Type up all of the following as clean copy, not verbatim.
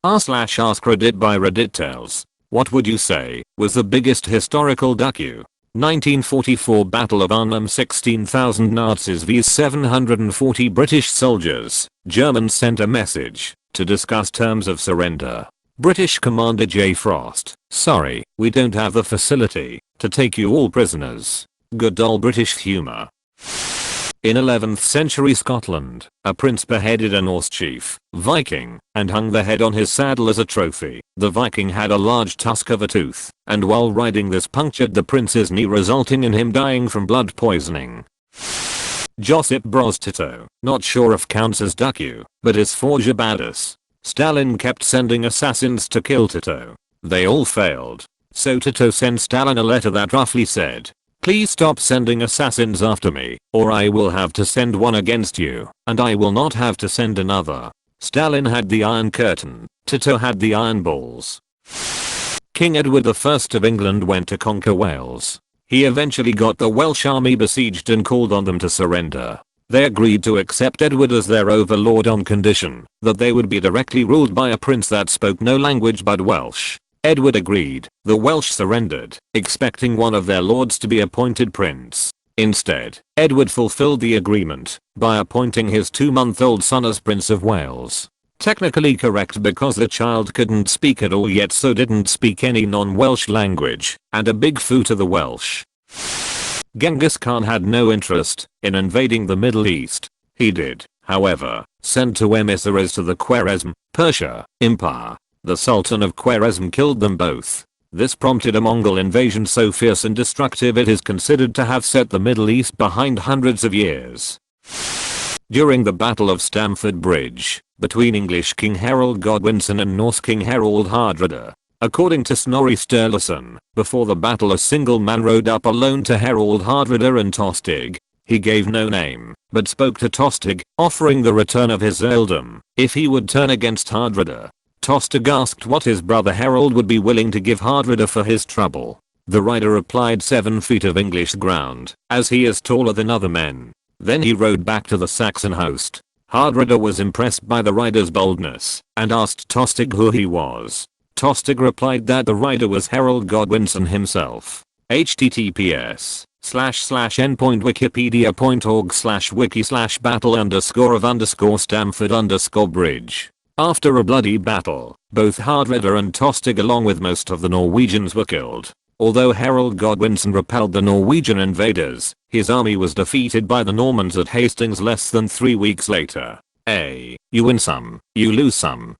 r/AskReddit by Reddit tells. What would you say was the biggest historical docu? 1944 Battle of Arnhem, 16,000 Nazis vs 740 British soldiers. Germans sent a message to discuss terms of surrender. British Commander J. Frost: sorry, we don't have the facility to take you all prisoners. Good old British humour. In 11th century Scotland, a prince beheaded a Norse chief, Viking, and hung the head on his saddle as a trophy. The Viking had a large tusk of a tooth, and while riding this punctured the prince's knee, resulting in him dying from blood poisoning. Josip Broz Tito, not sure if counts as docu, but is forger badass. Stalin kept sending assassins to kill Tito. They all failed. So Tito sent Stalin a letter that roughly said, "Please stop sending assassins after me, or I will have to send one against you, and I will not have to send another." Stalin had the Iron Curtain, Tito had the Iron Balls. King Edward I of England went to conquer Wales. He eventually got the Welsh army besieged and called on them to surrender. They agreed to accept Edward as their overlord on condition that they would be directly ruled by a prince that spoke no language but Welsh. Edward agreed. The Welsh surrendered, expecting one of their lords to be appointed prince. Instead, Edward fulfilled the agreement by appointing his 2-month-old son as Prince of Wales. Technically correct because the child couldn't speak at all yet, so didn't speak any non-Welsh language, and a big foo to the Welsh. Genghis Khan had no interest in invading the Middle East. He did, however, send 2 emissaries to the Khwarezm, Persia, Empire. The Sultan of Khwarezm killed them both. This prompted a Mongol invasion so fierce and destructive it is considered to have set the Middle East behind hundreds of years. During the Battle of Stamford Bridge, between English King Harold Godwinson and Norse King Harold Hardrada, according to Snorri Sturluson, before the battle a single man rode up alone to Harold Hardrada and Tostig. He gave no name, but spoke to Tostig, offering the return of his earldom if he would turn against Hardrada. Tostig asked what his brother Harold would be willing to give Hardrada for his trouble. The rider replied 7 feet of English ground, as he is taller than other men. Then he rode back to the Saxon host. Hardrada was impressed by the rider's boldness, and asked Tostig who he was. Tostig replied that the rider was Harold Godwinson himself. https://n.wiki.battle_of_Stamford_bridge. After a bloody battle, both Hardrada and Tostig along with most of the Norwegians were killed. Although Harold Godwinson repelled the Norwegian invaders, his army was defeated by the Normans at Hastings less than 3 weeks later. You win some, you lose some.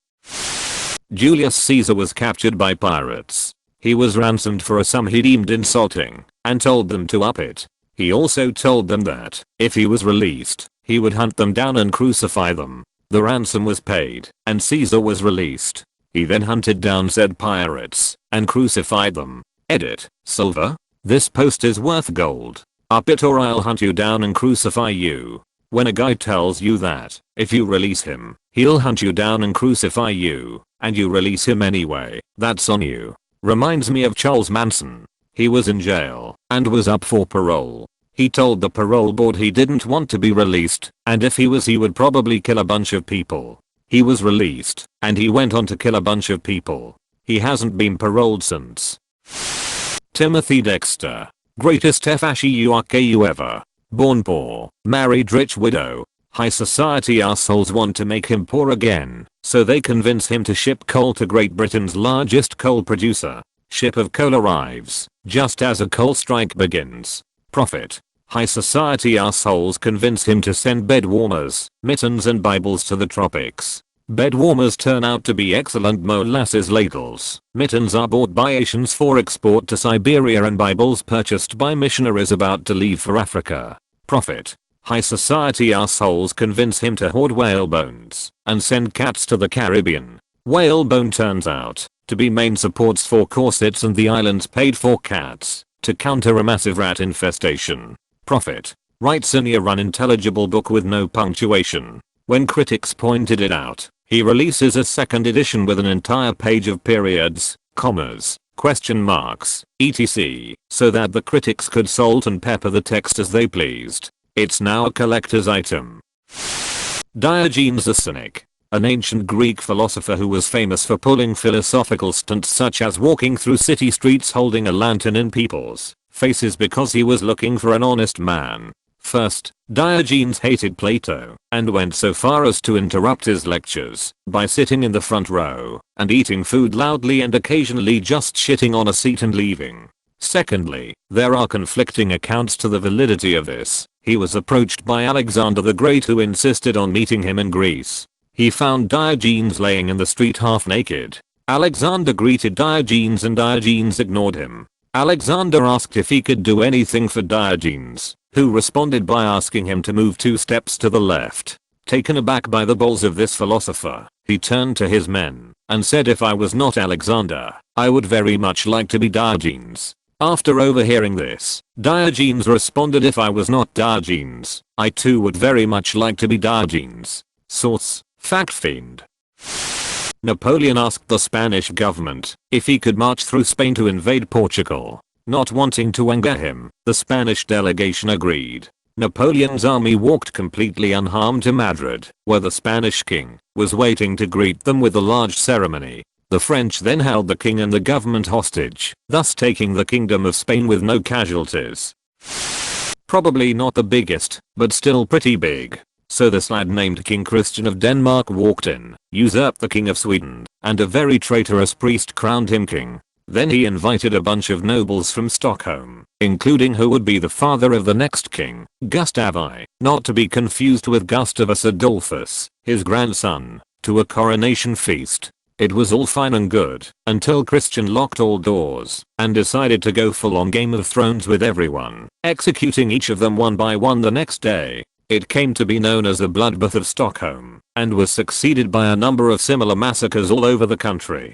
Julius Caesar was captured by pirates. He was ransomed for a sum he deemed insulting, and told them to up it. He also told them that, if he was released, he would hunt them down and crucify them. The ransom was paid, and Caesar was released. He then hunted down said pirates, and crucified them. Edit, Silver? This post is worth gold. Up it or I'll hunt you down and crucify you. When a guy tells you that, if you release him, he'll hunt you down and crucify you, and you release him anyway, that's on you. Reminds me of Charles Manson. He was in jail, and was up for parole. He told the parole board he didn't want to be released, and if he was he would probably kill a bunch of people. He was released, and he went on to kill a bunch of people. He hasn't been paroled since. Timothy Dexter. Greatest FASCIURKU ever. Born poor, married rich widow. High society assholes want to make him poor again, so they convince him to ship coal to Great Britain's largest coal producer. Ship of coal arrives, just as a coal strike begins. Profit. High society assholes convince him to send bed warmers, mittens and Bibles to the tropics. Bed warmers turn out to be excellent molasses ladles. Mittens are bought by Asians for export to Siberia and Bibles purchased by missionaries about to leave for Africa. Profit. High society assholes convince him to hoard whale bones and send cats to the Caribbean. Whale bone turns out to be main supports for corsets and the islands paid for cats to counter a massive rat infestation. Profit. Writes in an unintelligible book with no punctuation. When critics pointed it out, he releases a second edition with an entire page of periods, commas, question marks, etc., so that the critics could salt and pepper the text as they pleased. It's now a collector's item. Diogenes the Cynic. an ancient Greek philosopher who was famous for pulling philosophical stunts such as walking through city streets holding a lantern in people's faces because he was looking for an honest man. First, Diogenes hated Plato and went so far as to interrupt his lectures by sitting in the front row and eating food loudly and occasionally just shitting on a seat and leaving. Secondly, there are conflicting accounts to the validity of this. He was approached by Alexander the Great, who insisted on meeting him in Greece. He found Diogenes laying in the street half naked. Alexander greeted Diogenes and Diogenes ignored him. Alexander asked if he could do anything for Diogenes, who responded by asking him to move 2 steps to the left. Taken aback by the balls of this philosopher, he turned to his men and said, "If I was not Alexander, I would very much like to be Diogenes." After overhearing this, Diogenes responded, "If I was not Diogenes, I too would very much like to be Diogenes." Source: Fact Fiend. Napoleon asked the Spanish government if he could march through Spain to invade Portugal. Not wanting to anger him, the Spanish delegation agreed. Napoleon's army walked completely unharmed to Madrid, where the Spanish king was waiting to greet them with a large ceremony. The French then held the king and the government hostage, thus taking the Kingdom of Spain with no casualties. Probably not the biggest, but still pretty big. So this lad named King Christian of Denmark walked in, usurped the King of Sweden, and a very traitorous priest crowned him king. Then he invited a bunch of nobles from Stockholm, including who would be the father of the next king, Gustav I, not to be confused with Gustavus Adolphus, his grandson, to a coronation feast. It was all fine and good until Christian locked all doors and decided to go full on Game of Thrones with everyone, executing each of them one by one the next day. It came to be known as the Bloodbath of Stockholm and was succeeded by a number of similar massacres all over the country.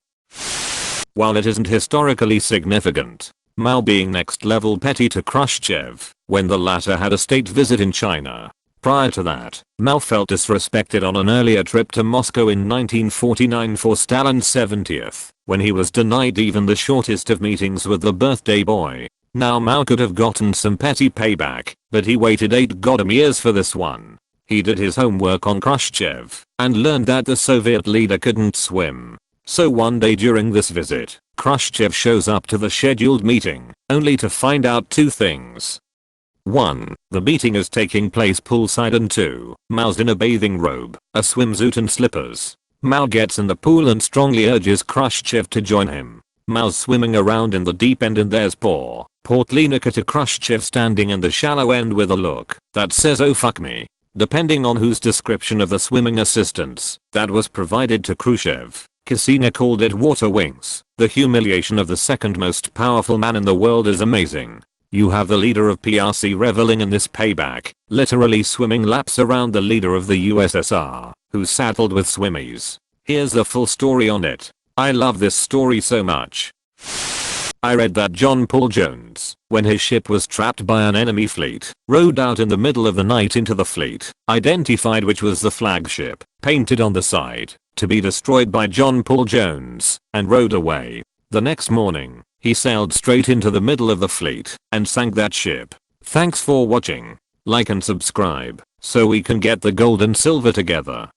While it isn't historically significant, Mao being next level petty to Khrushchev when the latter had a state visit in China. Prior to that, Mao felt disrespected on an earlier trip to Moscow in 1949 for Stalin's 70th, when he was denied even the shortest of meetings with the birthday boy. Now Mao could have gotten some petty payback, but he waited 8 goddamn years for this one. He did his homework on Khrushchev and learned that the Soviet leader couldn't swim. So one day during this visit, Khrushchev shows up to the scheduled meeting, only to find out 2 things. 1. The meeting is taking place poolside, and 2. Mao's in a bathing robe, a swimsuit and slippers. Mao gets in the pool and strongly urges Khrushchev to join him. Mao's swimming around in the deep end and there's poor, portly Nikita Khrushchev standing in the shallow end with a look that says, "Oh fuck me." Depending on whose description of the swimming assistance that was provided to Khrushchev, Kisina called it water wings. The humiliation of the second most powerful man in the world is amazing. You have the leader of PRC reveling in this payback, literally swimming laps around the leader of the USSR, who's saddled with swimmies. Here's the full story on it. I love this story so much. I read that John Paul Jones, when his ship was trapped by an enemy fleet, rowed out in the middle of the night into the fleet, identified which was the flagship, painted on the side, to be destroyed by John Paul Jones, and rowed away. The next morning, he sailed straight into the middle of the fleet and sank that ship. Thanks for watching. Like and subscribe so we can get the gold and silver together.